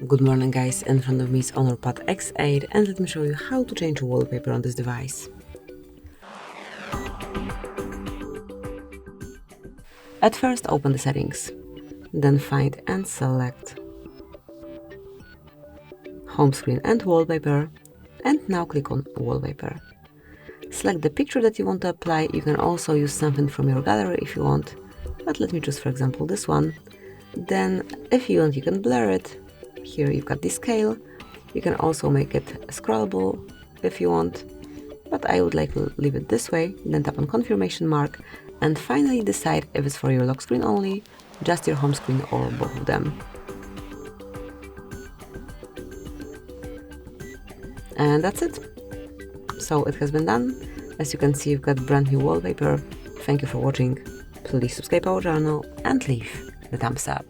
Good morning guys, in front of me is Honor Pad X8 and let me show you how to change wallpaper on this device. At first open the settings, then find and select home screen and wallpaper, and now click on wallpaper. Select the picture that you want to apply. You can also use something from your gallery if you want, but let me choose for example this one. Then if you want you can blur it. Here you've got the scale. You can also make it scrollable if you want, but I would like to leave it this way. Then tap on confirmation mark and finally decide if it's for your lock screen only, just your home screen, or both of them. And that's it. So it has been done. As you can see, you've got brand new wallpaper. Thank you for watching. Please subscribe our channel and leave the thumbs up.